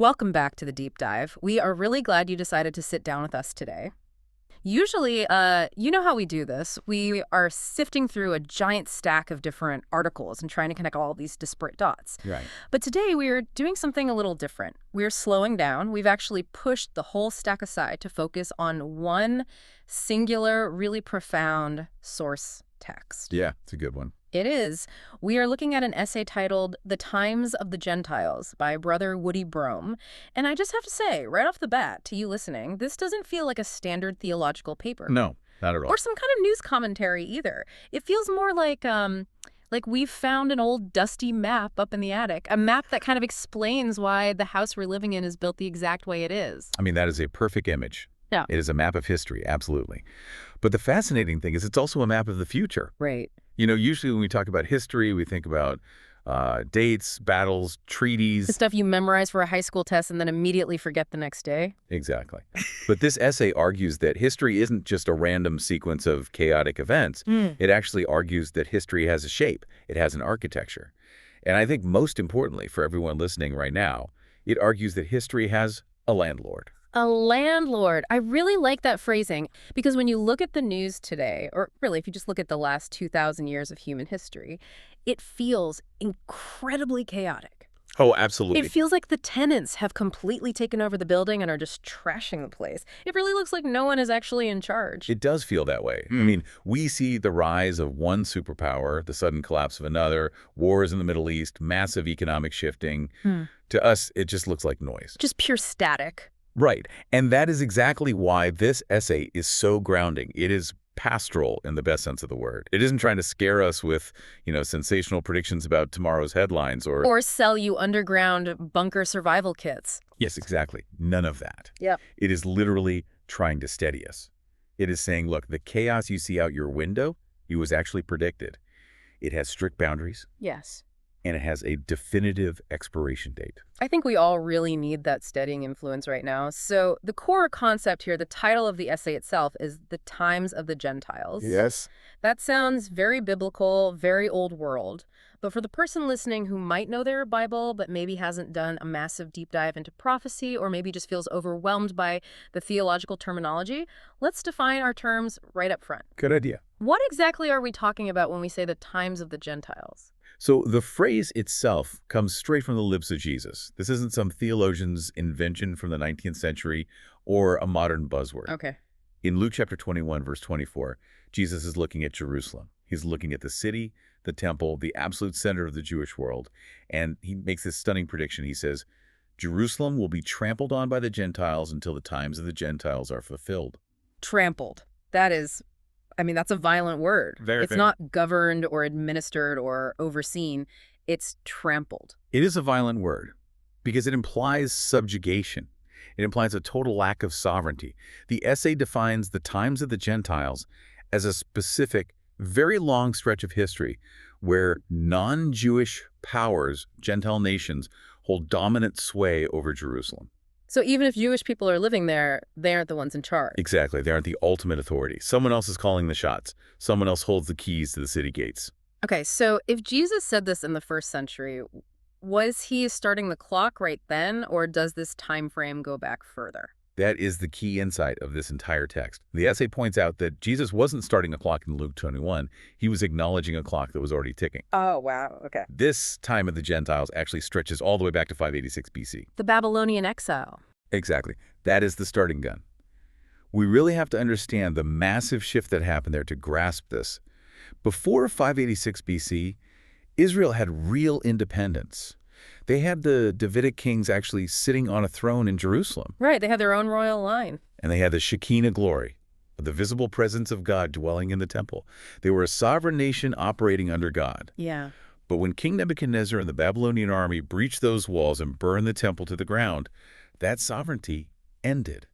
Welcome back to the deep dive. We are really glad you decided to sit down with us today. Usually, you know how we do this. We are sifting through a giant stack of different articles and trying to connect all these disparate dots. Right. But today we are doing something a little different. We're slowing down. We've actually pushed the whole stack aside to focus on one singular, really profound source text. Yeah, it's a good one. It is. We are looking at an essay titled The Times of the Gentiles by Brother Woody Brome. And I just have to say, right off the bat, to you listening, this doesn't feel like a standard theological paper. No, not at all. Or some kind of news commentary either. It feels more like we've found an old dusty map up in the attic, a map that kind of explains why the house we're living in is built the exact way it is. I mean, that is a perfect image. Yeah. It is a map of history, absolutely. But the fascinating thing is it's also a map of the future. Right. You know, usually when we talk about history, we think about dates, battles, treaties. The stuff you memorize for a high school test and then immediately forget the next day. Exactly. But this essay argues that history isn't just a random sequence of chaotic events. It actually argues that history has a shape. It has an architecture. And I think most importantly for everyone listening right now, it argues that history has a landlord. A landlord. I really like that phrasing because when you look at the news today, or really if you just look at the last 2,000 years of human history, it feels incredibly chaotic. Oh, absolutely. It feels like the tenants have completely taken over the building and are just trashing the place. It really looks like no one is actually in charge. It does feel that way. I mean, we see the rise of one superpower, the sudden collapse of another, wars in the Middle East, massive economic shifting. To us, it just looks like noise. Just pure static. Right. And that is exactly why this essay is so grounding. It is pastoral in the best sense of the word. It isn't trying to scare us with, sensational predictions about tomorrow's headlines or sell you underground bunker survival kits. Yes, exactly. None of that. Yeah. It is literally trying to steady us. It is saying, look, the chaos you see out your window, it was actually predicted. It has strict boundaries. Yes. And it has a definitive expiration date. I think we all really need that steadying influence right now. So the core concept here, the title of the essay itself, is The Times of the Gentiles. Yes. That sounds very biblical, very old world. But for the person listening who might know their Bible, but maybe hasn't done a massive deep dive into prophecy, or maybe just feels overwhelmed by the theological terminology, let's define our terms right up front. Good idea. What exactly are we talking about when we say the times of the Gentiles? So the phrase itself comes straight from the lips of Jesus. This isn't some theologian's invention from the 19th century or a modern buzzword. Okay. In Luke chapter 21, verse 24, Jesus is looking at Jerusalem. He's looking at the city, the temple, the absolute center of the Jewish world. And he makes this stunning prediction. He says, Jerusalem will be trampled on by the Gentiles until the times of the Gentiles are fulfilled. Trampled. That's a violent word. It's not governed or administered or overseen. It's trampled. It is a violent word because it implies subjugation. It implies a total lack of sovereignty. The essay defines the times of the Gentiles as a specific, very long stretch of history where non-Jewish powers, Gentile nations, hold dominant sway over Jerusalem. So even if Jewish people are living there, they aren't the ones in charge. Exactly. They aren't the ultimate authority. Someone else is calling the shots. Someone else holds the keys to the city gates. Okay, so if Jesus said this in the first century, was he starting the clock right then, or does this time frame go back further? That is the key insight of this entire text. The essay points out that Jesus wasn't starting a clock in Luke 21. He was acknowledging a clock that was already ticking. Oh, wow. Okay. This time of the Gentiles actually stretches all the way back to 586 BC. The Babylonian exile. Exactly. That is the starting gun. We really have to understand the massive shift that happened there to grasp this. Before 586 BC, Israel had real independence. They had the Davidic kings actually sitting on a throne in Jerusalem. Right, they had their own royal line. And they had the Shekinah glory, the visible presence of God dwelling in the temple. They were a sovereign nation operating under God. Yeah. But when King Nebuchadnezzar and the Babylonian army breached those walls and burned the temple to the ground, that sovereignty ended.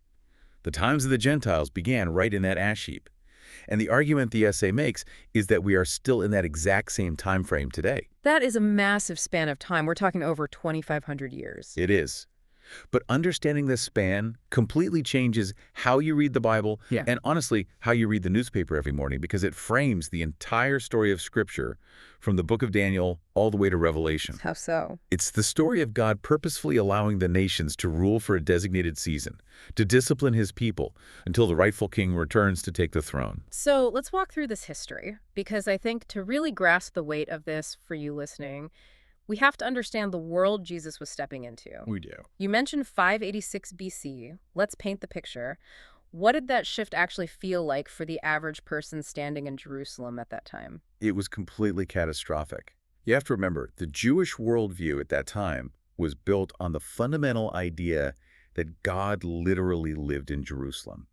The times of the Gentiles began right in that ash heap. And the argument the essay makes is that we are still in that exact same time frame today. That is a massive span of time. We're talking over 2,500 years. It is. But understanding this span completely changes how you read the Bible Yeah. and, honestly, how you read the newspaper every morning, because it frames the entire story of Scripture from the book of Daniel all the way to Revelation. How so? It's the story of God purposefully allowing the nations to rule for a designated season, to discipline his people until the rightful king returns to take the throne. So let's walk through this history, because I think to really grasp the weight of this for you listening, we have to understand the world Jesus was stepping into. We do. You mentioned 586 BC. Let's paint the picture. What did that shift actually feel like for the average person standing in Jerusalem at that time? It was completely catastrophic. You have to remember, the Jewish worldview at that time was built on the fundamental idea that God literally lived in Jerusalem.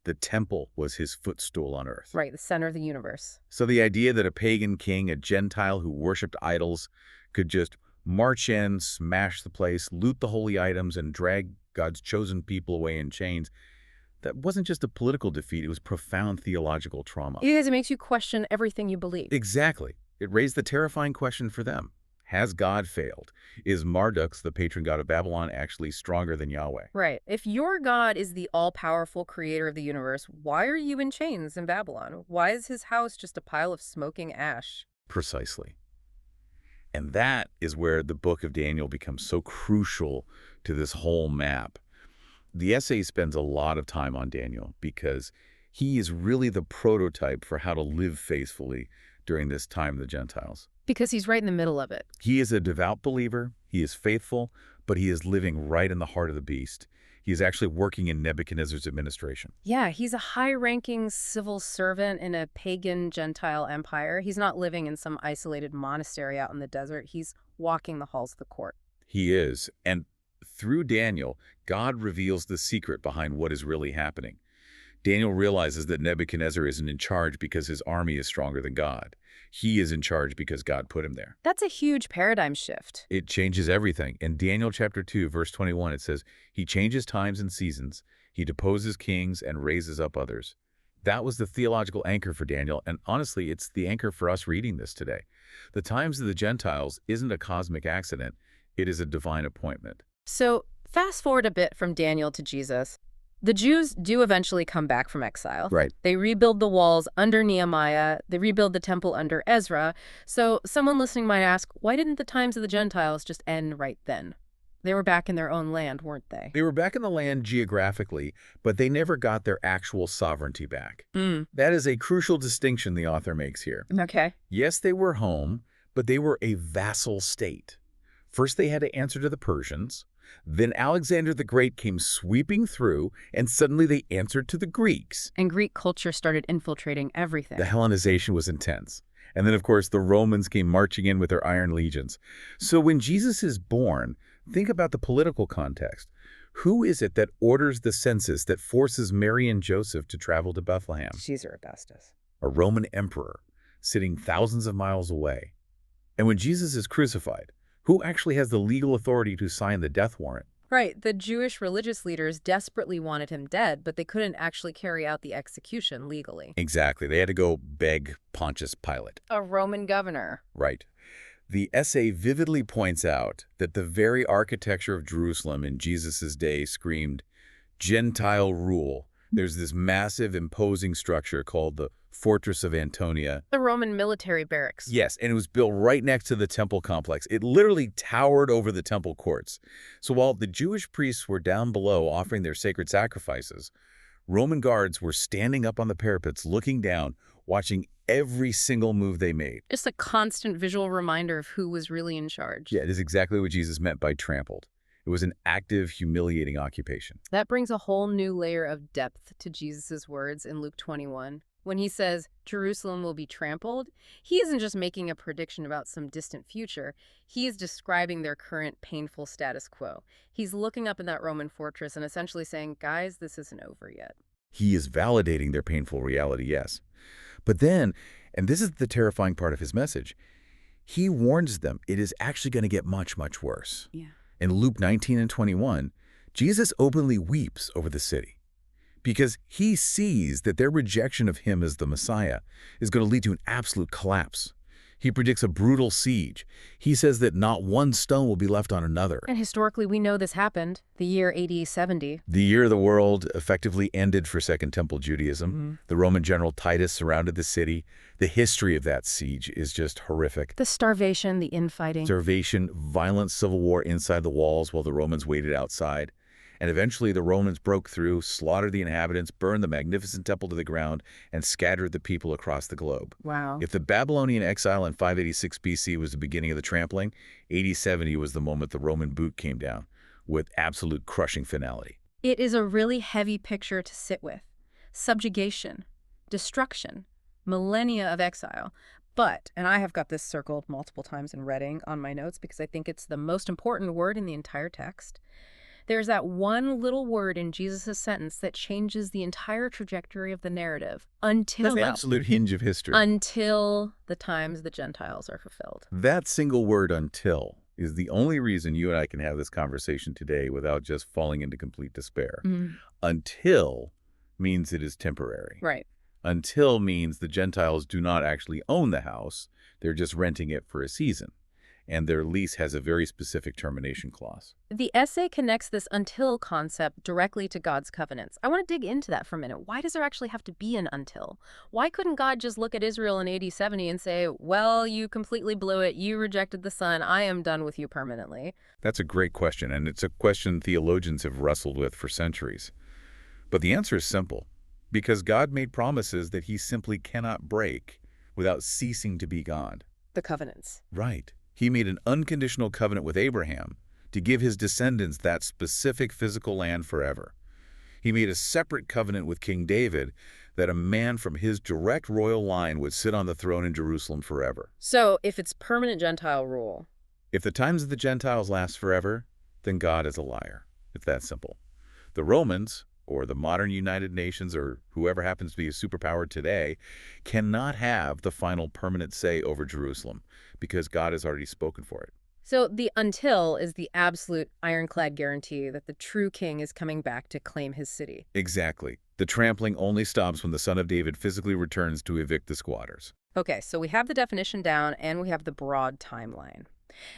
The temple was his footstool on earth. Right, the center of the universe. So the idea that a pagan king, a Gentile who worshipped idols, could just march in, smash the place, loot the holy items, and drag God's chosen people away in chains, that wasn't just a political defeat, it was profound theological trauma. It makes you question everything you believe. Exactly. It raised the terrifying question for them. Has God failed? Is Marduk, the patron god of Babylon, actually stronger than Yahweh? Right. If your God is the all-powerful creator of the universe, why are you in chains in Babylon? Why is his house just a pile of smoking ash? Precisely. And that is where the book of Daniel becomes so crucial to this whole map. The essay spends a lot of time on Daniel because he is really the prototype for how to live faithfully during this time of the Gentiles. Because he's right in the middle of it. He is a devout believer, he is faithful, but he is living right in the heart of the beast. He is actually working in Nebuchadnezzar's administration. Yeah, he's a high-ranking civil servant in a pagan Gentile empire. He's not living in some isolated monastery out in the desert. He's walking the halls of the court. He is, and through Daniel, God reveals the secret behind what is really happening. Daniel realizes that Nebuchadnezzar isn't in charge because his army is stronger than God. He is in charge because God put him there. That's a huge paradigm shift. It changes everything. In Daniel chapter 2, verse 21, it says, he changes times and seasons. He deposes kings and raises up others. That was the theological anchor for Daniel, and honestly, it's the anchor for us reading this today. The times of the Gentiles isn't a cosmic accident. It is a divine appointment. So fast forward a bit from Daniel to Jesus. The Jews do eventually come back from exile. Right. They rebuild the walls under Nehemiah. They rebuild the temple under Ezra. So someone listening might ask, why didn't the times of the Gentiles just end right then? They were back in their own land, weren't they? They were back in the land geographically, but they never got their actual sovereignty back. Mm. That is a crucial distinction the author makes here. Okay. Yes, they were home, but they were a vassal state. First, they had to answer to the Persians. Then Alexander the Great came sweeping through, and suddenly they answered to the Greeks. And Greek culture started infiltrating everything. The Hellenization was intense. And then, of course, the Romans came marching in with their iron legions. So when Jesus is born, think about the political context. Who is it that orders the census that forces Mary and Joseph to travel to Bethlehem? Caesar Augustus. A Roman emperor sitting thousands of miles away. And when Jesus is crucified, who actually has the legal authority to sign the death warrant? Right. The Jewish religious leaders desperately wanted him dead, but they couldn't actually carry out the execution legally. Exactly. They had to go beg Pontius Pilate. A Roman governor. Right. The essay vividly points out that the very architecture of Jerusalem in Jesus' day screamed Gentile rule. There's this massive, imposing structure called the Fortress of Antonia. The Roman military barracks. Yes, and it was built right next to the temple complex. It literally towered over the temple courts. So while the Jewish priests were down below offering their sacred sacrifices, Roman guards were standing up on the parapets looking down, watching every single move they made. Just a constant visual reminder of who was really in charge. Yeah, it is exactly what Jesus meant by trampled. It was an active, humiliating occupation. That brings a whole new layer of depth to Jesus' words in Luke 21. When he says Jerusalem will be trampled, he isn't just making a prediction about some distant future. He is describing their current painful status quo. He's looking up in that Roman fortress and essentially saying, guys, this isn't over yet. He is validating their painful reality, yes. But then, and this is the terrifying part of his message, he warns them it is actually going to get much, much worse. Yeah. In Luke 19 and 21, Jesus openly weeps over the city because he sees that their rejection of him as the Messiah is going to lead to an absolute collapse. He predicts a brutal siege. He says that not one stone will be left on another. And historically, we know this happened, the year AD 70. The year the world effectively ended for Second Temple Judaism. The Roman general Titus surrounded the city. The history of that siege is just horrific. The starvation, the infighting. Starvation, violent civil war inside the walls while the Romans waited outside. And eventually the Romans broke through, slaughtered the inhabitants, burned the magnificent temple to the ground, and scattered the people across the globe. Wow. If the Babylonian exile in 586 BC was the beginning of the trampling, AD 70 was the moment the Roman boot came down, with absolute crushing finality. It is a really heavy picture to sit with. Subjugation, destruction, millennia of exile. But, and I have got this circled multiple times in reading on my notes because I think it's the most important word in the entire text. There's that one little word in Jesus' sentence that changes the entire trajectory of the narrative. Until. That's the absolute hinge of history. Until the times the Gentiles are fulfilled. That single word, until, is the only reason you and I can have this conversation today without just falling into complete despair. Until means it is temporary. Right. Until means the Gentiles do not actually own the house. They're just renting it for a season. And their lease has a very specific termination clause. The essay connects this until concept directly to God's covenants. I want to dig into that for a minute. Why does there actually have to be an until? Why couldn't God just look at Israel in AD 70 and say, well, you completely blew it, you rejected the Son, I am done with you permanently? That's a great question, and it's a question theologians have wrestled with for centuries. But the answer is simple. Because God made promises that he simply cannot break without ceasing to be God. The covenants. Right. He made an unconditional covenant with Abraham to give his descendants that specific physical land forever. He made a separate covenant with King David that a man from his direct royal line would sit on the throne in Jerusalem forever. So if it's permanent Gentile rule. If the times of the Gentiles last forever, then God is a liar. It's that simple. The Romans, or the modern United Nations, or whoever happens to be a superpower today, cannot have the final permanent say over Jerusalem because God has already spoken for it. So the until is the absolute ironclad guarantee that the true king is coming back to claim his city. Exactly. The trampling only stops when the Son of David physically returns to evict the squatters. Okay, so we have the definition down and we have the broad timeline.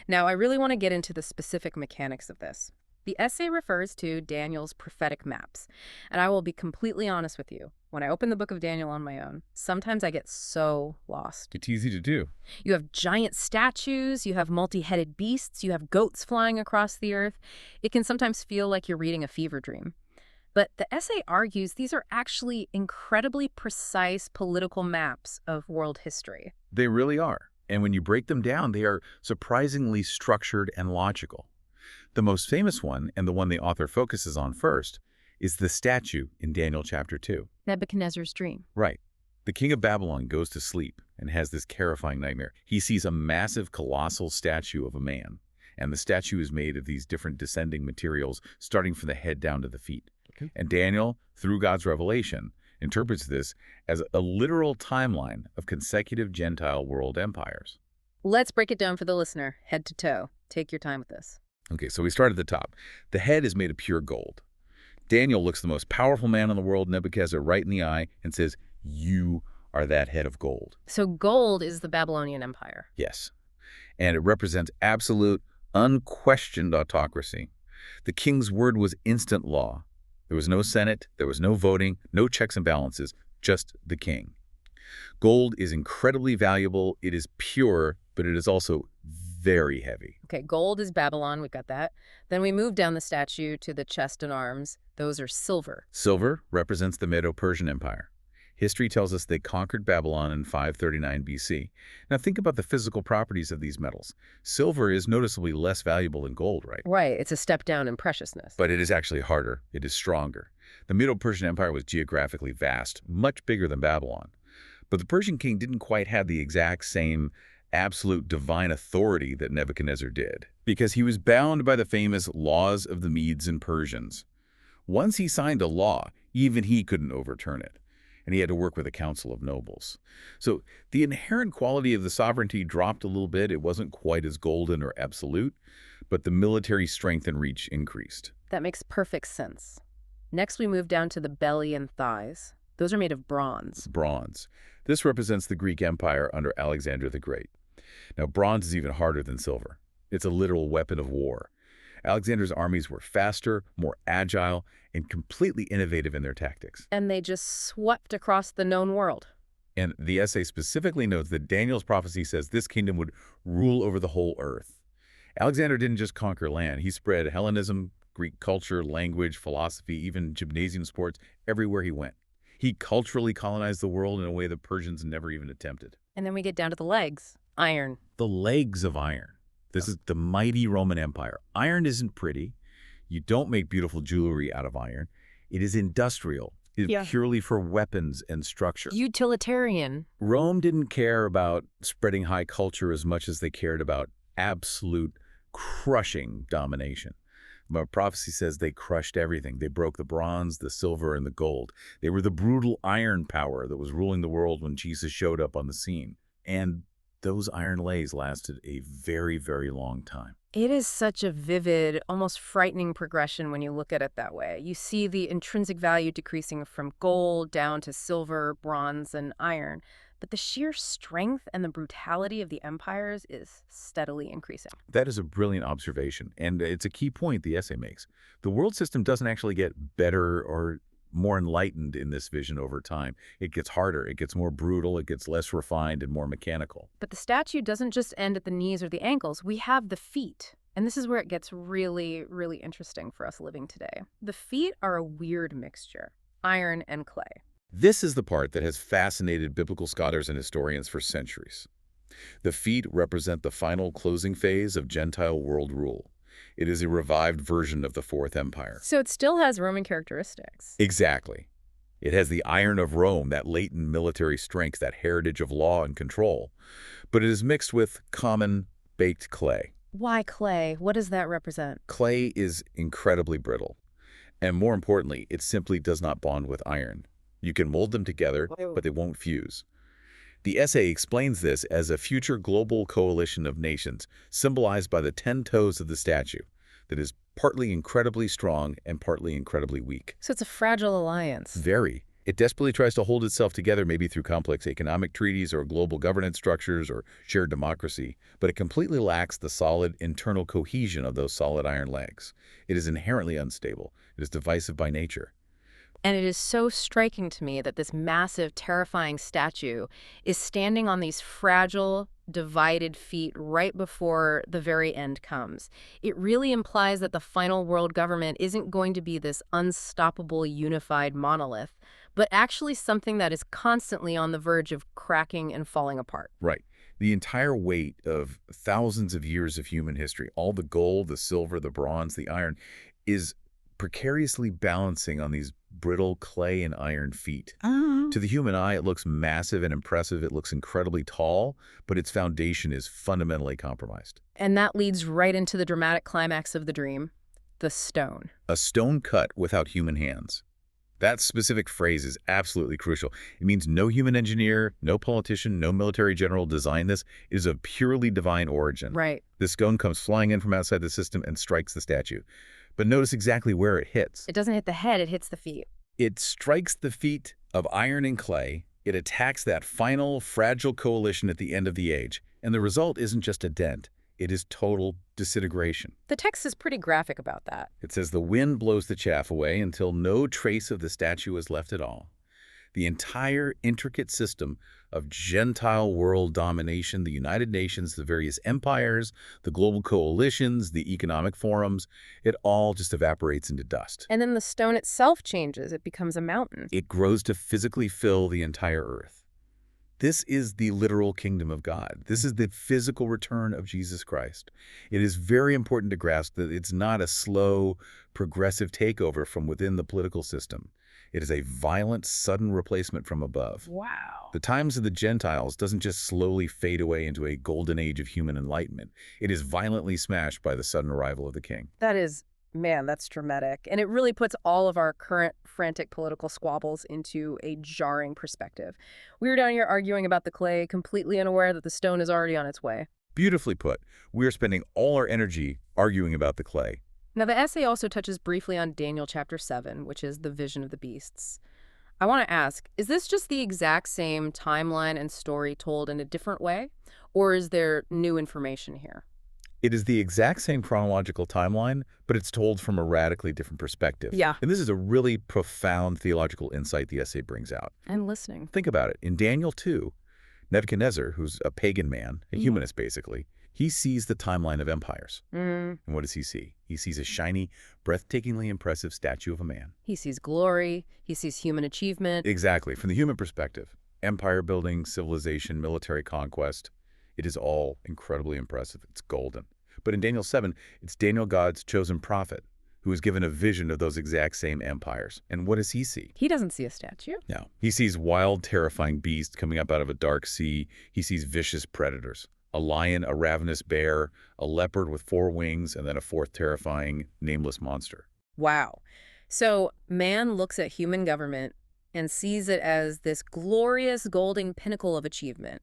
Now, I really want to get into the specific mechanics of this. The essay refers to Daniel's prophetic maps, and I will be completely honest with you. When I open the book of Daniel on my own, sometimes I get so lost. It's easy to do. You have giant statues, you have multi-headed beasts, you have goats flying across the earth. It can sometimes feel like you're reading a fever dream. But the essay argues these are actually incredibly precise political maps of world history. They really are. And when you break them down, they are surprisingly structured and logical. The most famous one, and the one the author focuses on first, is the statue in Daniel chapter 2. Nebuchadnezzar's dream. Right. The king of Babylon goes to sleep and has this terrifying nightmare. He sees a massive, colossal statue of a man, and the statue is made of these different descending materials, starting from the head down to the feet. Okay. And Daniel, through God's revelation, interprets this as a literal timeline of consecutive Gentile world empires. Let's break it down for the listener, head to toe. Take your time with this. Okay, so we start at the top. The head is made of pure gold. Daniel looks the most powerful man in the world, Nebuchadnezzar, right in the eye and says, "You are that head of gold." So gold is the Babylonian Empire. Yes. And it represents absolute, unquestioned autocracy. The king's word was instant law. There was no Senate, there was no voting, no checks and balances, just the king. Gold is incredibly valuable. It is pure, but it is also very heavy. Okay, gold is Babylon, we've got that. Then we move down the statue to the chest and arms. Those are silver. Silver represents the Medo-Persian Empire. History tells us they conquered Babylon in 539 BC. Now think about the physical properties of these metals. Silver is noticeably less valuable than gold, right? Right, it's a step down in preciousness. But it is actually harder. It is stronger. The Medo-Persian Empire was geographically vast, much bigger than Babylon. But the Persian king didn't quite have the exact same absolute divine authority that Nebuchadnezzar did, because he was bound by the famous laws of the Medes and Persians. Once he signed a law, even he couldn't overturn it, and he had to work with a council of nobles. So the inherent quality of the sovereignty dropped a little bit. It wasn't quite as golden or absolute, but the military strength and reach increased. That makes perfect sense. Next, we move down to the belly and thighs. Those are made of bronze. Bronze. This represents the Greek Empire under Alexander the Great. Now, bronze is even harder than silver. It's a literal weapon of war. Alexander's armies were faster, more agile, and completely innovative in their tactics. And they just swept across the known world. And the essay specifically notes that Daniel's prophecy says this kingdom would rule over the whole earth. Alexander didn't just conquer land. He spread Hellenism, Greek culture, language, philosophy, even gymnasium sports everywhere he went. He culturally colonized the world in a way the Persians never even attempted. And then we get down to the legs. Iron. The legs of iron. This is the mighty Roman Empire. Iron isn't pretty. You don't make beautiful jewelry out of iron. It is industrial. It's purely for weapons and structure. Utilitarian. Rome didn't care about spreading high culture as much as they cared about absolute crushing domination. But prophecy says they crushed everything. They broke the bronze, the silver, and the gold. They were the brutal iron power that was ruling the world when Jesus showed up on the scene. And those iron legs lasted a very, very long time. It is such a vivid, almost frightening progression when you look at it that way. You see the intrinsic value decreasing from gold down to silver, bronze, and iron. But the sheer strength and the brutality of the empires is steadily increasing. That is a brilliant observation, and it's a key point the essay makes. The world system doesn't actually get better or more enlightened in this vision over time. It gets harder, it gets more brutal, it gets less refined and more mechanical. But the statue doesn't just end at the knees or the ankles. We have the feet. And this is where it gets really, really interesting for us living today. The feet are a weird mixture, iron and clay. This is the part that has fascinated biblical scholars and historians for centuries. The feet represent the final closing phase of Gentile world rule. It is a revived version of the Fourth Empire. So it still has Roman characteristics. Exactly. It has the iron of Rome, that latent military strength, that heritage of law and control. But it is mixed with common baked clay. Why clay? What does that represent? Clay is incredibly brittle. And more importantly, it simply does not bond with iron. You can mold them together, but they won't fuse. The essay explains this as a future global coalition of nations, symbolized by the 10 toes of the statue, that is partly incredibly strong and partly incredibly weak. So it's a fragile alliance. Very. It desperately tries to hold itself together, maybe through complex economic treaties or global governance structures or shared democracy, but it completely lacks the solid internal cohesion of those solid iron legs. It is inherently unstable. It is divisive by nature. And it is so striking to me that this massive, terrifying statue is standing on these fragile, divided feet right before the very end comes. It really implies that the final world government isn't going to be this unstoppable, unified monolith, but actually something that is constantly on the verge of cracking and falling apart. Right. The entire weight of thousands of years of human history, all the gold, the silver, the bronze, the iron, is precariously balancing on these brittle clay and iron feet. To the human eye, it looks massive and impressive. It looks incredibly tall, but its foundation is fundamentally compromised. And that leads right into the dramatic climax of the dream, the stone. A stone cut without human hands. That specific phrase is absolutely crucial. It means no human engineer, no politician, no military general designed this. It is of purely divine origin. Right. The stone comes flying in from outside the system and strikes the statue. But notice exactly where it hits. It doesn't hit the head, it hits the feet. It strikes the feet of iron and clay. It attacks that final, fragile coalition at the end of the age. And the result isn't just a dent. It is total disintegration. The text is pretty graphic about that. It says the wind blows the chaff away until no trace of the statue is left at all. The entire intricate system of Gentile world domination, the United Nations, the various empires, the global coalitions, the economic forums, it all just evaporates into dust. And then the stone itself changes. It becomes a mountain. It grows to physically fill the entire earth. This is the literal kingdom of God. This is the physical return of Jesus Christ. It is very important to grasp that it's not a slow, progressive takeover from within the political system. It is a violent, sudden replacement from above. Wow. The times of the Gentiles doesn't just slowly fade away into a golden age of human enlightenment. It is violently smashed by the sudden arrival of the king. That is, man, that's dramatic. And it really puts all of our current frantic political squabbles into a jarring perspective. We were down here arguing about the clay, completely unaware that the stone is already on its way. Beautifully put. We are spending all our energy arguing about the clay. Now, the essay also touches briefly on Daniel chapter 7, which is the vision of the beasts. I want to ask, is this just the exact same timeline and story told in a different way? Or is there new information here? It is the exact same chronological timeline, but it's told from a radically different perspective. Yeah. And this is a really profound theological insight the essay brings out. I'm listening. Think about it. In Daniel 2, Nebuchadnezzar, who's a pagan man, a humanist basically, he sees the timeline of empires. And what does he see? He sees a shiny, breathtakingly impressive statue of a man. He sees glory. He sees human achievement. Exactly. From the human perspective, empire building, civilization, military conquest, it is all incredibly impressive. It's golden. But in Daniel 7, it's Daniel, God's chosen prophet, who is given a vision of those exact same empires. And what does he see? He doesn't see a statue. No. He sees wild, terrifying beasts coming up out of a dark sea. He sees vicious predators. A lion, a ravenous bear, a leopard with 4 wings, and then a 4th terrifying, nameless monster. Wow. So man looks at human government and sees it as this glorious golden pinnacle of achievement.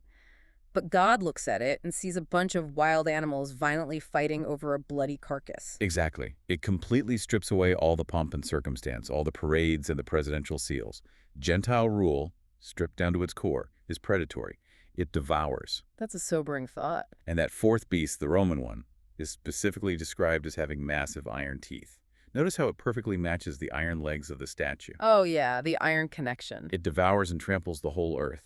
But God looks at it and sees a bunch of wild animals violently fighting over a bloody carcass. Exactly. It completely strips away all the pomp and circumstance, all the parades and the presidential seals. Gentile rule, stripped down to its core, is predatory. It devours. That's a sobering thought. And that 4th beast, the Roman one, is specifically described as having massive iron teeth. Notice how it perfectly matches the iron legs of the statue. Oh yeah, the iron connection. It devours and tramples the whole earth.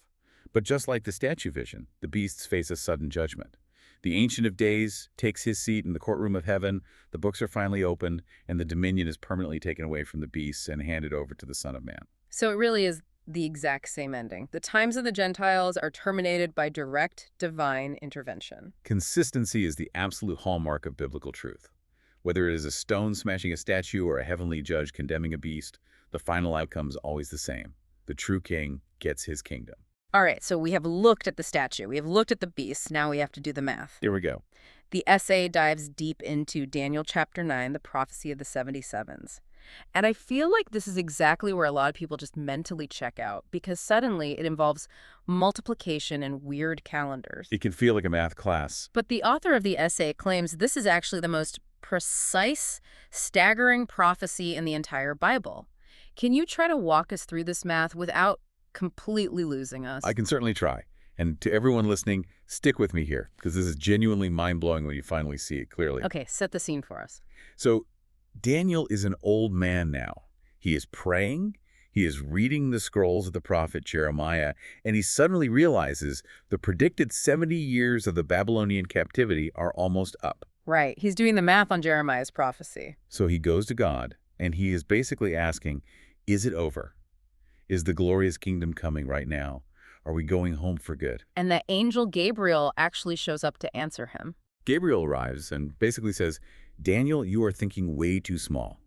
But just like the statue vision, the beasts face a sudden judgment. The Ancient of Days takes his seat in the courtroom of heaven, the books are finally opened, and the dominion is permanently taken away from the beasts and handed over to the Son of Man. So it really is the exact same ending. The times of the Gentiles are terminated by direct divine intervention. Consistency is the absolute hallmark of biblical truth. Whether it is a stone smashing a statue or a heavenly judge condemning a beast, the final outcome is always the same. The true king gets his kingdom. All right, so we have looked at the statue. We have looked at the beasts. Now we have to do the math. Here we go. The essay dives deep into Daniel chapter 9, the prophecy of the 77s. And I feel like this is exactly where a lot of people just mentally check out, because suddenly it involves multiplication and weird calendars. It can feel like a math class. But the author of the essay claims this is actually the most precise, staggering prophecy in the entire Bible. Can you try to walk us through this math without completely losing us? I can certainly try. And to everyone listening, stick with me here, because this is genuinely mind-blowing when you finally see it clearly. Okay, set the scene for us. So Daniel is an old man now. He is praying, he is reading the scrolls of the prophet Jeremiah, and he suddenly realizes the predicted 70 years of the Babylonian captivity are almost up. Right, he's doing the math on Jeremiah's prophecy. So he goes to God, and he is basically asking, is it over? Is the glorious kingdom coming right now? Are we going home for good? And the angel Gabriel actually shows up to answer him. Gabriel arrives and basically says, Daniel, you are thinking way too small.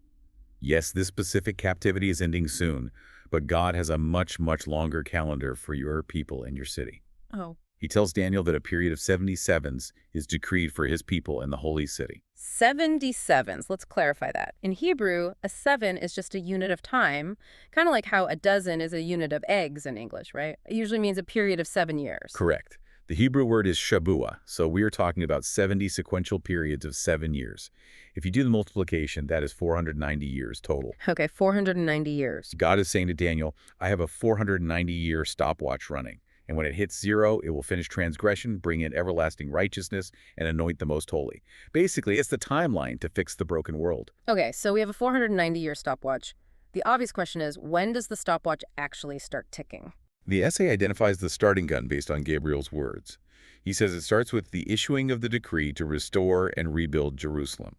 Yes, this specific captivity is ending soon, but God has a much, much longer calendar for your people and your city. Oh. He tells Daniel that a period of 77s is decreed for his people and the holy city. 77s, let's clarify that. In Hebrew, a 7 is just a unit of time, kind of like how a dozen is a unit of eggs in English, right? It usually means a period of 7 years. Correct. The Hebrew word is shabua, so we are talking about 70 sequential periods of 7 years. If you do the multiplication, that is 490 years total. Okay, 490 years. God is saying to Daniel, I have a 490-year stopwatch running. And when it hits 0, it will finish transgression, bring in everlasting righteousness, and anoint the most holy. Basically, it's the timeline to fix the broken world. Okay, so we have a 490-year stopwatch. The obvious question is, when does the stopwatch actually start ticking? The essay identifies the starting gun based on Gabriel's words. He says it starts with the issuing of the decree to restore and rebuild Jerusalem.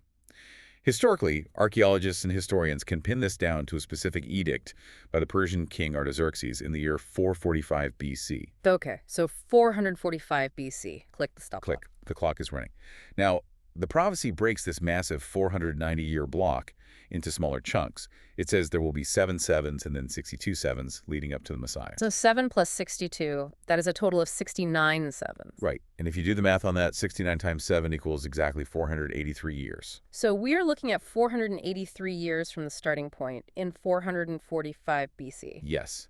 Historically, archaeologists and historians can pin this down to a specific edict by the Persian king Artaxerxes in the year 445 BC. Okay, so 445 BC. Click the stopwatch. Click. The clock is running. Now, the prophecy breaks this massive 490-year block into smaller chunks. It says there will be 7 sevens and then 62 sevens leading up to the Messiah. So 7 plus 62, that is a total of 69 sevens. Right. And if you do the math on that, 69 times 7 equals exactly 483 years. So we're looking at 483 years from the starting point in 445 BC. Yes.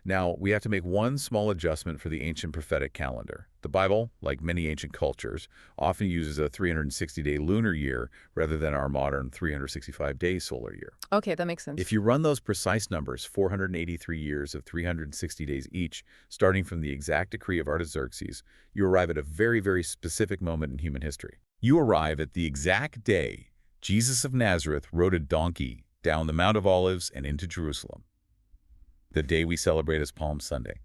Now, we have to make one small adjustment for the ancient prophetic calendar. The Bible, like many ancient cultures, often uses a 360-day lunar year rather than our modern 365-day solar year. Okay, that makes sense. If you run those precise numbers, 483 years of 360 days each, starting from the exact decree of Artaxerxes, you arrive at a very, very specific moment in human history. You arrive at the exact day Jesus of Nazareth rode a donkey down the Mount of Olives and into Jerusalem. The day we celebrate as Palm Sunday,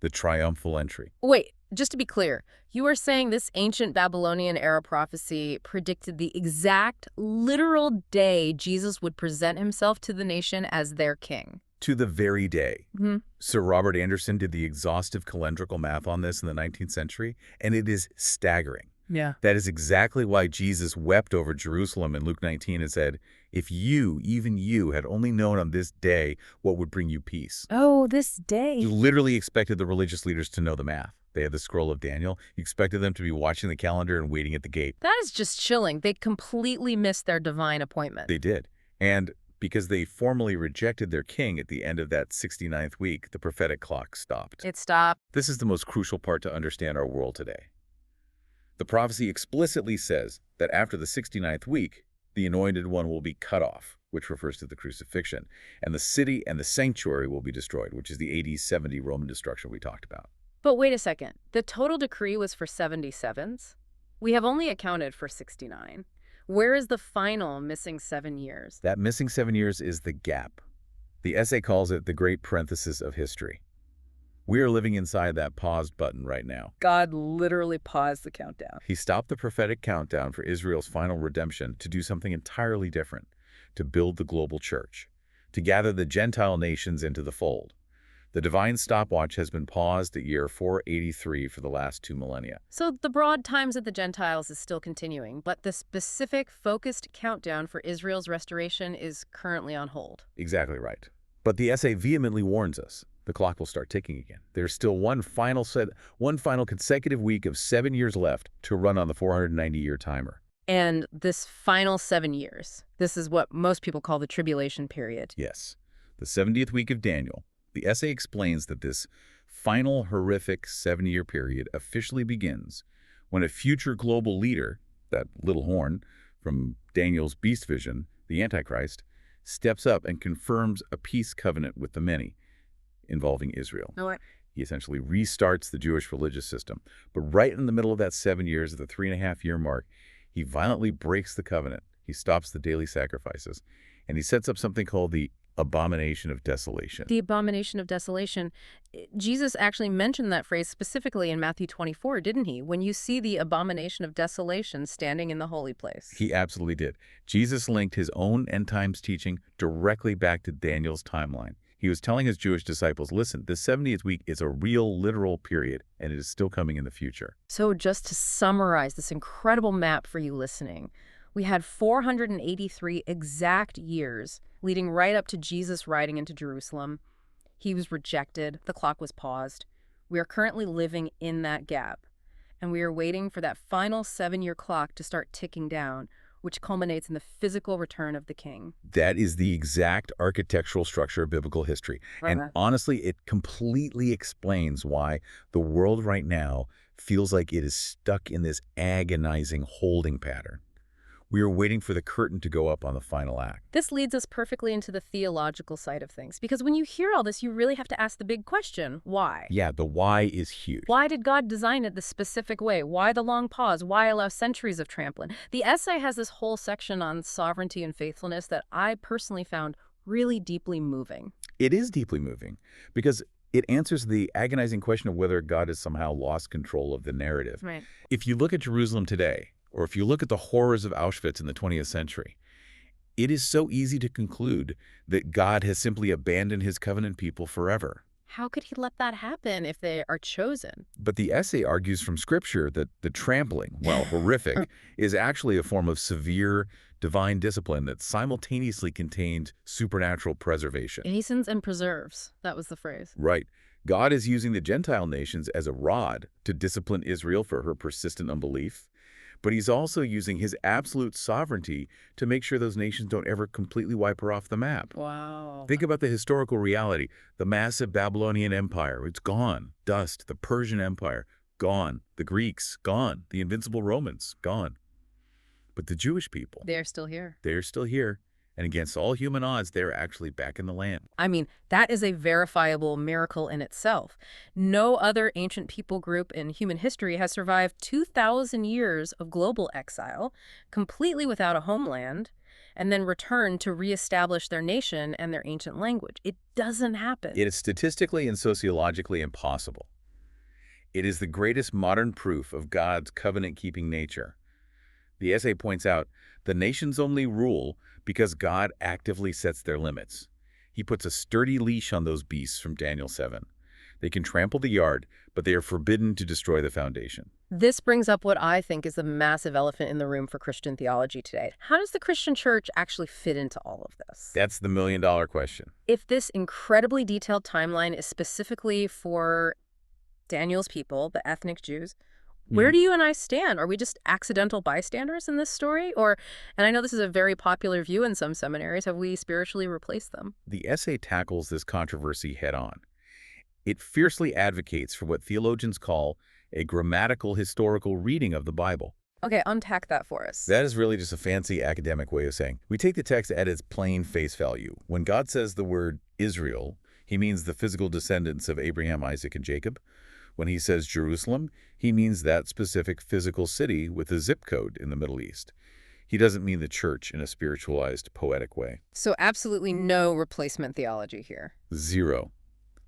the triumphal entry. Wait, just to be clear, you are saying this ancient Babylonian-era prophecy predicted the exact, literal day Jesus would present himself to the nation as their king? To the very day. Mm-hmm. Sir Robert Anderson did the exhaustive calendrical math on this in the 19th century, and it is staggering. Yeah. That is exactly why Jesus wept over Jerusalem in Luke 19 and said, "If you, even you, had only known on this day what would bring you peace." Oh, this day. You literally expected the religious leaders to know the math. They had the scroll of Daniel. You expected them to be watching the calendar and waiting at the gate. That is just chilling. They completely missed their divine appointment. They did. And because they formally rejected their king at the end of that 69th week, the prophetic clock stopped. It stopped. This is the most crucial part to understand our world today. The prophecy explicitly says that after the 69th week, the Anointed One will be cut off, which refers to the crucifixion, and the city and the sanctuary will be destroyed, which is the AD 70 Roman destruction we talked about. But wait a second. The total decree was for 77s? We have only accounted for 69. Where is the final missing 7 years? That missing 7 years is the gap. The essay calls it the great parenthesis of history. We are living inside that paused button right now. God literally paused the countdown. He stopped the prophetic countdown for Israel's final redemption to do something entirely different, to build the global church, to gather the Gentile nations into the fold. The divine stopwatch has been paused at year 483 for the last 2 millennia. So the broad times of the Gentiles is still continuing, but the specific, focused countdown for Israel's restoration is currently on hold. Exactly right. But the essay vehemently warns us. The clock will start ticking again. There's still one final consecutive week of 7 years left to run on the 490-year timer. And this final 7 years, this is what most people call the tribulation period. Yes. The 70th week of Daniel. The essay explains that this final horrific 7-year period officially begins when a future global leader, that little horn from Daniel's beast vision, the Antichrist, steps up and confirms a peace covenant with the many, involving Israel. He essentially restarts the Jewish religious system. But right in the middle of that 7 years, at the 3.5-year mark, he violently breaks the covenant. He stops the daily sacrifices, and he sets up something called the abomination of desolation. The abomination of desolation. Jesus actually mentioned that phrase specifically in Matthew 24, didn't he? When you see the abomination of desolation standing in the holy place. He absolutely did. Jesus linked his own end times teaching directly back to Daniel's timeline. He was telling his Jewish disciples, listen, this 70th week is a real, literal period, and it is still coming in the future. So just to summarize this incredible map for you listening, we had 483 exact years leading right up to Jesus riding into Jerusalem. He was rejected. The clock was paused. We are currently living in that gap, and we are waiting for that final 7-year clock to start ticking down, which culminates in the physical return of the king. That is the exact architectural structure of biblical history. And honestly, it completely explains why the world right now feels like it is stuck in this agonizing holding pattern. We are waiting for the curtain to go up on the final act. This leads us perfectly into the theological side of things, because when you hear all this, you really have to ask the big question, why? Yeah, the why is huge. Why did God design it this specific way? Why the long pause? Why allow centuries of trampling? The essay has this whole section on sovereignty and faithfulness that I personally found really deeply moving. It is deeply moving because it answers the agonizing question of whether God has somehow lost control of the narrative. Right. If you look at Jerusalem today, or if you look at the horrors of Auschwitz in the 20th century, it is so easy to conclude that God has simply abandoned his covenant people forever. How could he let that happen if they are chosen? But the essay argues from Scripture that the trampling, while horrific, is actually a form of severe divine discipline that simultaneously contains supernatural preservation. Hastens and preserves. That was the phrase. Right. God is using the Gentile nations as a rod to discipline Israel for her persistent unbelief. but he's also using his absolute sovereignty to make sure those nations don't ever completely wipe her off the map. Wow. Think about the historical reality. The massive Babylonian Empire, it's gone. Dust. The Persian Empire, gone. The Greeks, gone. The invincible Romans, gone. But the Jewish people, They're still here. they're still here. And against all human odds, they're actually back in the land. I mean, that is a verifiable miracle in itself. No other ancient people group in human history has survived 2,000 years of global exile, completely without a homeland, and then returned to reestablish their nation and their ancient language. It doesn't happen. It is statistically and sociologically impossible. It is the greatest modern proof of God's covenant-keeping nature. The essay points out the nations only rule because God actively sets their limits. He puts a sturdy leash on those beasts from Daniel 7. They can trample the yard, but they are forbidden to destroy the foundation. This brings up what I think is the massive elephant in the room for Christian theology today. How does the Christian church actually fit into all of this? That's the million-dollar question. If this incredibly detailed timeline is specifically for Daniel's people, the ethnic Jews, where do you and I stand? Are we just accidental bystanders in this story? And I know this is a very popular view in some seminaries, have we spiritually replaced them? The essay tackles this controversy head-on. It fiercely advocates for what theologians call a grammatical historical reading of the Bible. Okay, unpack that for us. That is really just a fancy academic way of saying we take the text at its plain face value. When God says the word Israel, he means the physical descendants of Abraham, Isaac, and Jacob. When he says Jerusalem, he means that specific physical city with a zip code in the Middle East. He doesn't mean the church in a spiritualized, poetic way. So absolutely no replacement theology here. Zero.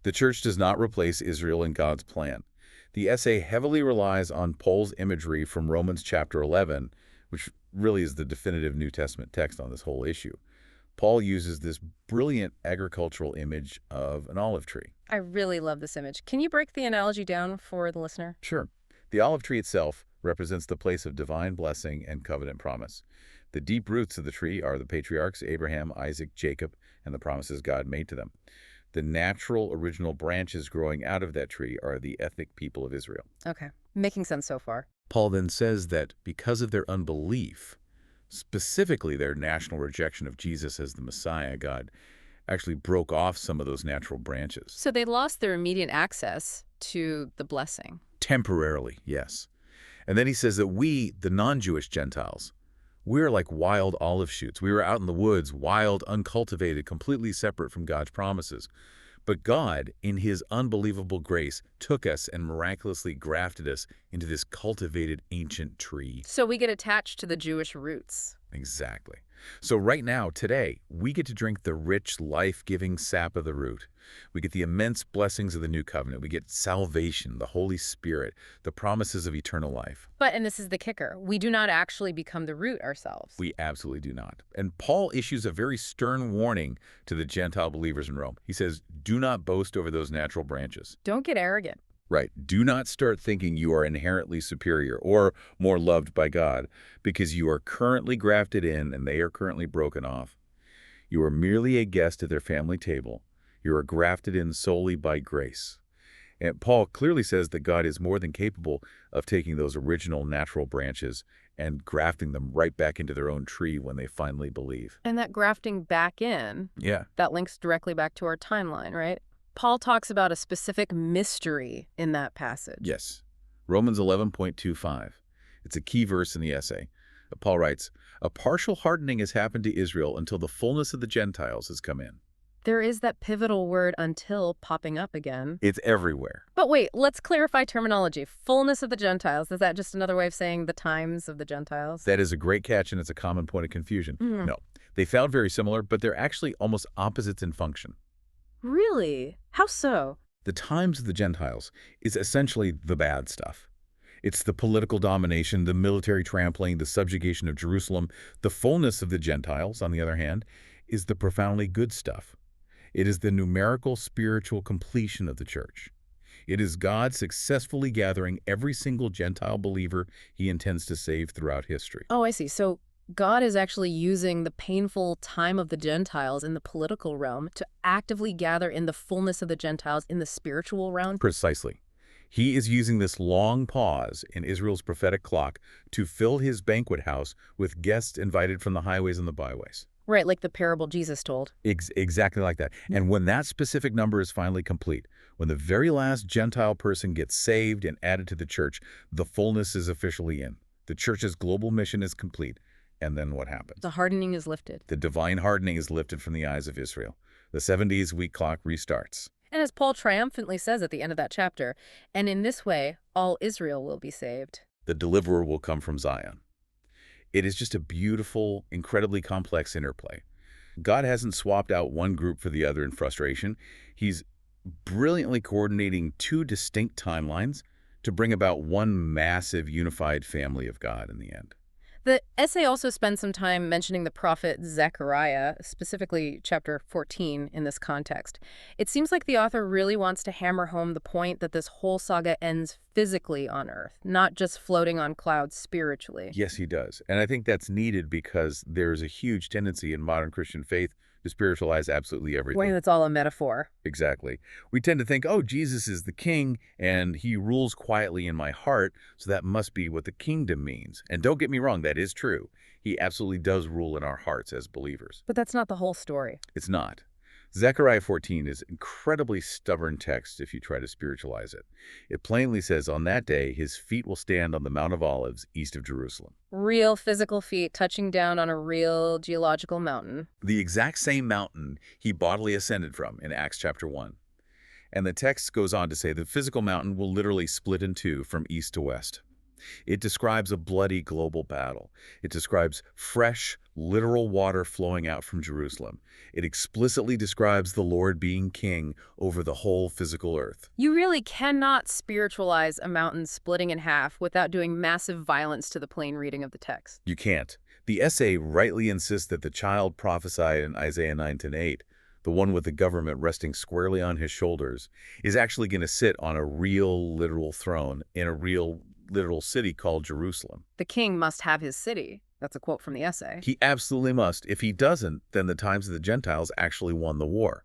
The church does not replace Israel in God's plan. The essay heavily relies on Paul's imagery from Romans chapter 11, which really is the definitive New Testament text on this whole issue. Paul uses this brilliant agricultural image of an olive tree. I really love this image. Can you break the analogy down for the listener? Sure. The olive tree itself represents the place of divine blessing and covenant promise. The deep roots of the tree are the patriarchs, Abraham, Isaac, Jacob, and the promises God made to them. The natural original branches growing out of that tree are the ethnic people of Israel. Okay, making sense so far. Paul then says that because of their unbelief, specifically their national rejection of Jesus as the Messiah, God actually broke off some of those natural branches. So they lost their immediate access to the blessing. Temporarily, yes. And then he says that we, the non-Jewish Gentiles, we're like wild olive shoots. We were out in the woods, wild, uncultivated, completely separate from God's promises. But God, in his unbelievable grace, took us and miraculously grafted us into this cultivated ancient tree. So we get attached to the Jewish roots. Exactly. So right now, today, we get to drink the rich, life-giving sap of the root. We get the immense blessings of the new covenant. We get salvation, the Holy Spirit, the promises of eternal life. But, and this is the kicker, we do not actually become the root ourselves. We absolutely do not. And Paul issues a very stern warning to the Gentile believers in Rome. He says, do not boast over those natural branches. Don't get arrogant. Right. Do not start thinking you are inherently superior or more loved by God because you are currently grafted in and they are currently broken off. You are merely a guest at their family table. You are grafted in solely by grace. And Paul clearly says that God is more than capable of taking those original natural branches and grafting them right back into their own tree when they finally believe. And that grafting back in, that links directly back to our timeline, right? Paul talks about a specific mystery in that passage. Yes. Romans 11.25. It's a key verse in the essay. Paul writes, a partial hardening has happened to Israel until the fullness of the Gentiles has come in. There is that pivotal word until popping up again. It's everywhere. But wait, let's clarify terminology. Fullness of the Gentiles. Is that just another way of saying the times of the Gentiles? That is a great catch, and it's a common point of confusion. No, they sound very similar, but they're actually almost opposites in function. Really? How so? The times of the Gentiles is essentially the bad stuff. It's the political domination, the military trampling, the subjugation of Jerusalem. The fullness of the Gentiles, on the other hand, is the profoundly good stuff. It is the numerical spiritual completion of the church. It is God successfully gathering every single Gentile believer he intends to save throughout history. Oh, I see. So God is actually using the painful time of the Gentiles in the political realm to actively gather in the fullness of the Gentiles in the spiritual realm? Precisely. He is using this long pause in Israel's prophetic clock to fill his banquet house with guests invited from the highways and the byways. Right, like the parable Jesus told. Exactly like that. And when that specific number is finally complete, when the very last Gentile person gets saved and added to the church, the fullness is officially in. The church's global mission is complete. And then what happens? The hardening is lifted. The divine hardening is lifted from the eyes of Israel. The 7 days week clock restarts. And as Paul triumphantly says at the end of that chapter, and in this way, all Israel will be saved. The deliverer will come from Zion. It is just a beautiful, incredibly complex interplay. God hasn't swapped out one group for the other in frustration. He's brilliantly coordinating two distinct timelines to bring about one massive unified family of God in the end. The essay also spends some time mentioning the prophet Zechariah, specifically chapter 14 in this context. It seems like the author really wants to hammer home the point that this whole saga ends physically on earth, not just floating on clouds spiritually. Yes, he does. And I think that's needed because there's a huge tendency in modern Christian faith to spiritualize absolutely everything. Wait, that's all a metaphor. Exactly. We tend to think, oh, Jesus is the king and he rules quietly in my heart, so that must be what the kingdom means. And don't get me wrong, that is true. He absolutely does rule in our hearts as believers. But that's not the whole story. It's not. Zechariah 14 is incredibly stubborn text if you try to spiritualize it. It plainly says on that day his feet will stand on the Mount of Olives east of Jerusalem. Real physical feet touching down on a real geological mountain. The exact same mountain he bodily ascended from in Acts chapter 1. And the text goes on to say the physical mountain will literally split in two from east to west. It describes a bloody global battle. It describes fresh, literal water flowing out from Jerusalem. It explicitly describes the Lord being king over the whole physical earth. You really cannot spiritualize a mountain splitting in half without doing massive violence to the plain reading of the text. You can't. The essay rightly insists that the child prophesied in Isaiah 9:8, the one with the government resting squarely on his shoulders, is actually going to sit on a real, literal throne in a real, literal city called Jerusalem. The king must have his city. That's a quote from the essay. He absolutely must. If he doesn't, then the times of the Gentiles actually won the war.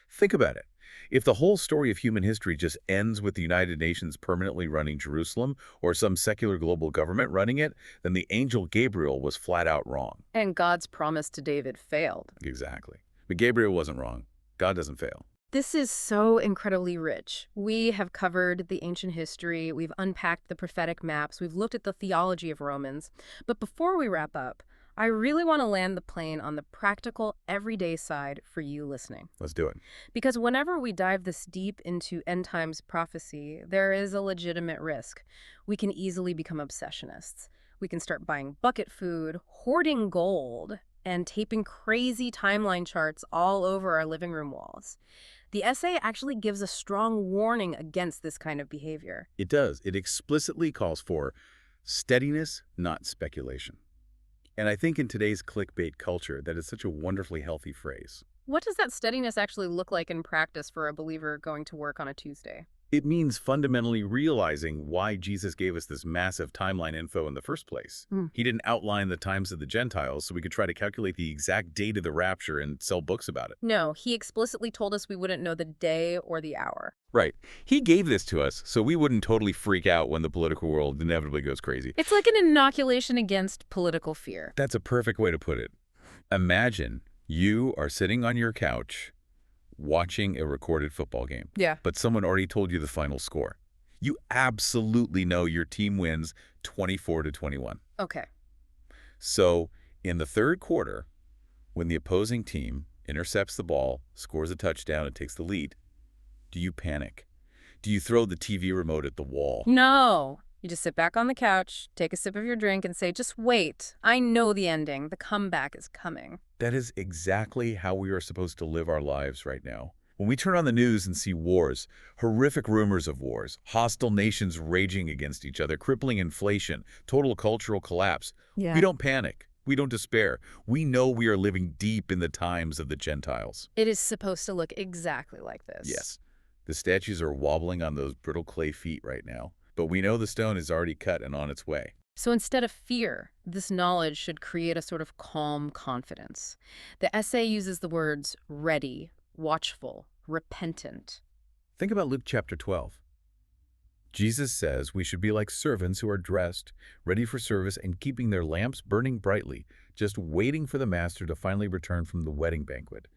Think about it. If the whole story of human history just ends with the United Nations permanently running Jerusalem or some secular global government running it, then the angel Gabriel was flat out wrong. And God's promise to David failed. Exactly. But Gabriel wasn't wrong. God doesn't fail. This is so incredibly rich. We have covered the ancient history, we've unpacked the prophetic maps, we've looked at the theology of Romans. But before we wrap up, I really want to land the plane on the practical, everyday side for you listening. Let's do it. Because whenever we dive this deep into end times prophecy, there is a legitimate risk. We can easily become obsessionists. We can start buying bucket food, hoarding gold, and taping crazy timeline charts all over our living room walls. The essay actually gives a strong warning against this kind of behavior. It does. It explicitly calls for steadiness, not speculation. And I think in today's clickbait culture, that is such a wonderfully healthy phrase. What does that steadiness actually look like in practice for a believer going to work on a Tuesday? It means fundamentally realizing why Jesus gave us this massive timeline info in the first place. He didn't outline the times of the Gentiles so we could try to calculate the exact date of the rapture and sell books about it. No, he explicitly told us we wouldn't know the day or the hour. Right. He gave this to us so we wouldn't totally freak out when the political world inevitably goes crazy. It's like an inoculation against political fear. That's a perfect way to put it. Imagine you are sitting on your couch watching a recorded football game. Yeah. But someone already told you the final score. You absolutely know your team wins 24-21. Okay. So in the third quarter, when the opposing team intercepts the ball, scores a touchdown, and takes the lead, do you panic? Do you throw the TV remote at the wall? No. You just sit back on the couch, take a sip of your drink, and say, just wait. I know the ending. The comeback is coming. That is exactly how we are supposed to live our lives right now. When we turn on the news and see wars, horrific rumors of wars, hostile nations raging against each other, crippling inflation, total cultural collapse, we don't panic. We don't despair. We know we are living deep in the times of the Gentiles. It is supposed to look exactly like this. Yes. The statues are wobbling on those brittle clay feet right now, but we know the stone is already cut and on its way. So instead of fear, this knowledge should create a sort of calm confidence. The essay uses the words ready, watchful, repentant. Think about Luke chapter 12. Jesus says we should be like servants who are dressed, ready for service, and keeping their lamps burning brightly, just waiting for the master to finally return from the wedding banquet.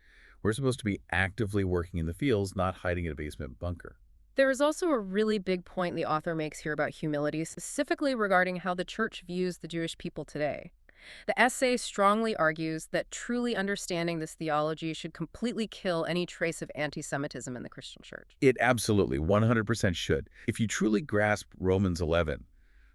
We're supposed to be actively working in the fields, not hiding in a basement bunker. There is also a really big point the author makes here about humility, specifically regarding how the church views the Jewish people today. The essay strongly argues that truly understanding this theology should completely kill any trace of anti-Semitism in the Christian church. It absolutely 100% should. If you truly grasp Romans 11,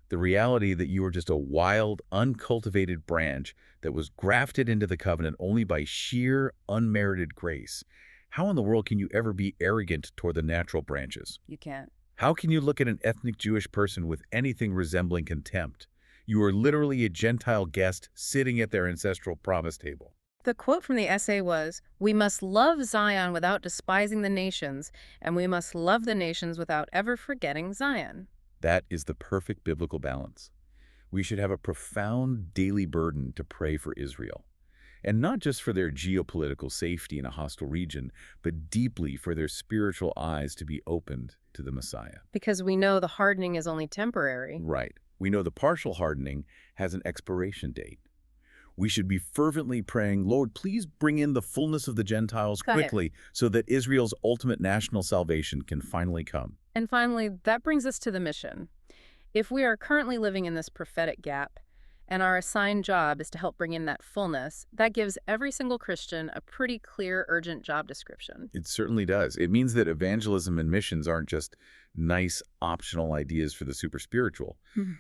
the reality that you are just a wild, uncultivated branch that was grafted into the covenant only by sheer, unmerited grace, how in the world can you ever be arrogant toward the natural branches? You can't. How can you look at an ethnic Jewish person with anything resembling contempt? You are literally a Gentile guest sitting at their ancestral promise table. The quote from the essay was, "We must love Zion without despising the nations, and we must love the nations without ever forgetting Zion." That is the perfect biblical balance. We should have a profound daily burden to pray for Israel. And not just for their geopolitical safety in a hostile region, but deeply for their spiritual eyes to be opened to the Messiah. Because we know the hardening is only temporary. Right. We know the partial hardening has an expiration date. We should be fervently praying, Lord, please bring in the fullness of the Gentiles quickly so that Israel's ultimate national salvation can finally come. And finally, that brings us to the mission. If we are currently living in this prophetic gap, and our assigned job is to help bring in that fullness, that gives every single Christian a pretty clear, urgent job description. It certainly does. It means that evangelism and missions aren't just nice, optional ideas for the super spiritual.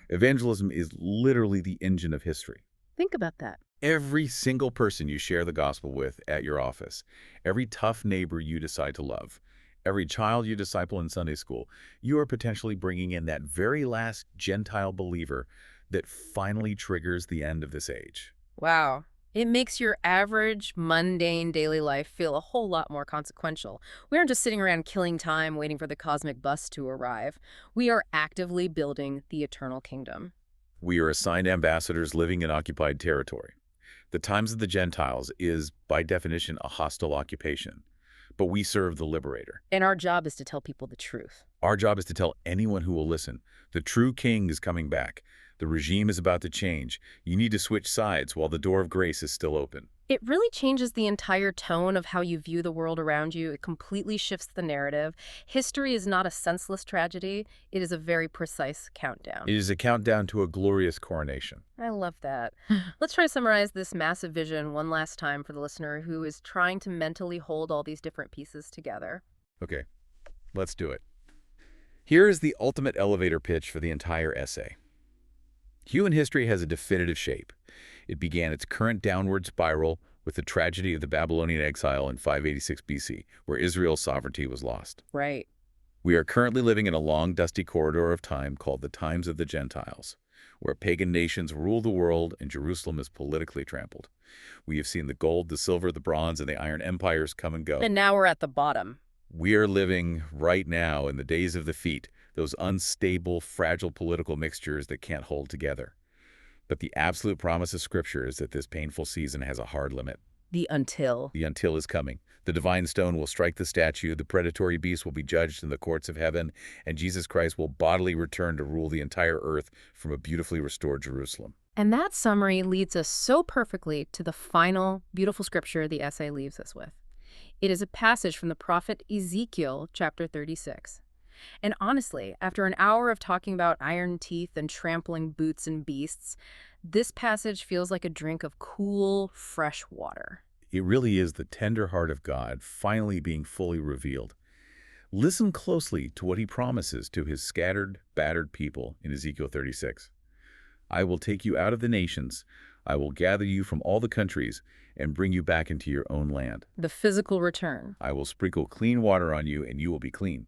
Evangelism is literally the engine of history. Think about that. Every single person you share the gospel with at your office, every tough neighbor you decide to love, every child you disciple in Sunday school, you are potentially bringing in that very last Gentile believer that finally triggers the end of this age. Wow. It makes your average, mundane daily life feel a whole lot more consequential. We aren't just sitting around killing time waiting for the cosmic bus to arrive. We are actively building the eternal kingdom. We are assigned ambassadors living in occupied territory. The times of the Gentiles is, by definition, a hostile occupation. But we serve the liberator. And our job is to tell people the truth. Our job is to tell anyone who will listen, the true king is coming back. The regime is about to change. You need to switch sides while the door of grace is still open. It really changes the entire tone of how you view the world around you. It completely shifts the narrative. History is not a senseless tragedy. It is a very precise countdown. It is a countdown to a glorious coronation. I love that. Let's try to summarize this massive vision one last time for the listener who is trying to mentally hold all these different pieces together. Okay, let's do it. Here is the ultimate elevator pitch for the entire essay. Human history has a definitive shape. It began its current downward spiral with the tragedy of the Babylonian exile in 586 BC, where Israel's sovereignty was lost. Right. We are currently living in a long, dusty corridor of time called the times of the Gentiles, where pagan nations rule the world and Jerusalem is politically trampled. We have seen the gold, the silver, the bronze, and the iron empires come and go. And now we're at the bottom. We are living right now in the days of the feet, those unstable, fragile political mixtures that can't hold together. But the absolute promise of Scripture is that this painful season has a hard limit. The until. The until is coming. The divine stone will strike the statue, the predatory beast will be judged in the courts of heaven, and Jesus Christ will bodily return to rule the entire earth from a beautifully restored Jerusalem. And that summary leads us so perfectly to the final beautiful scripture the essay leaves us with. It is a passage from the prophet Ezekiel, chapter 36. And honestly, after an hour of talking about iron teeth and trampling boots and beasts, this passage feels like a drink of cool, fresh water. It really is the tender heart of God finally being fully revealed. Listen closely to what he promises to his scattered, battered people in Ezekiel 36. I will take you out of the nations. I will gather you from all the countries and bring you back into your own land. The physical return. I will sprinkle clean water on you, and you will be clean.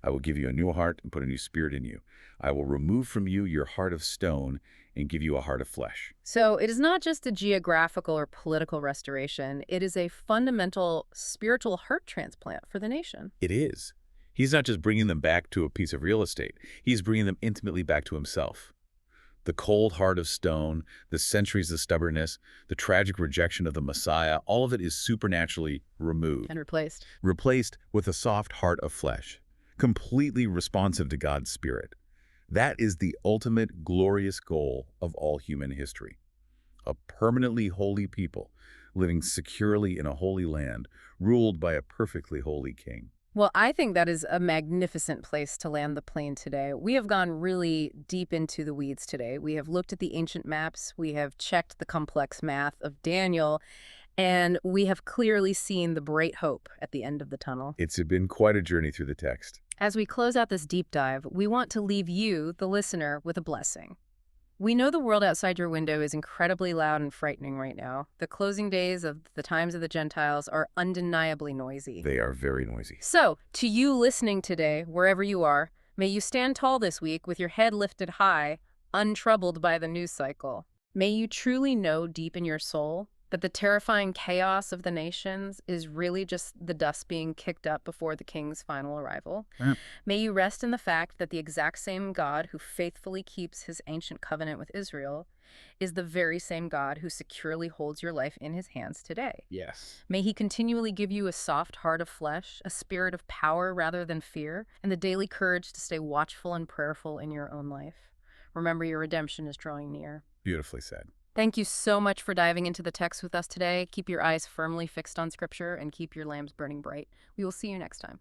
I will give you a new heart and put a new spirit in you. I will remove from you your heart of stone and give you a heart of flesh. So it is not just a geographical or political restoration. It is a fundamental spiritual heart transplant for the nation. It is. He's not just bringing them back to a piece of real estate. He's bringing them intimately back to himself. The cold heart of stone, the centuries of stubbornness, the tragic rejection of the Messiah, all of it is supernaturally removed. And replaced. Replaced with a soft heart of flesh. completely responsive to God's Spirit. That is the ultimate glorious goal of all human history. A permanently holy people, living securely in a holy land, ruled by a perfectly holy king. Well, I think that is a magnificent place to land the plane today. We have gone really deep into the weeds today. We have looked at the ancient maps, we have checked the complex math of Daniel, and we have clearly seen the bright hope at the end of the tunnel. It's been quite a journey through the text. As we close out this deep dive, we want to leave you, the listener, with a blessing. We know the world outside your window is incredibly loud and frightening right now. The closing days of the times of the Gentiles are undeniably noisy. They are very noisy. So, to you listening today, wherever you are, may you stand tall this week with your head lifted high, untroubled by the news cycle. May you truly know deep in your soul that the terrifying chaos of the nations is really just the dust being kicked up before the king's final arrival. Yeah. May you rest in the fact that the exact same God who faithfully keeps his ancient covenant with Israel is the very same God who securely holds your life in his hands today. Yes. May he continually give you a soft heart of flesh, a spirit of power rather than fear, and the daily courage to stay watchful and prayerful in your own life. Remember, your redemption is drawing near. Beautifully said. Thank you so much for diving into the text with us today. Keep your eyes firmly fixed on Scripture and keep your lamps burning bright. We will see you next time.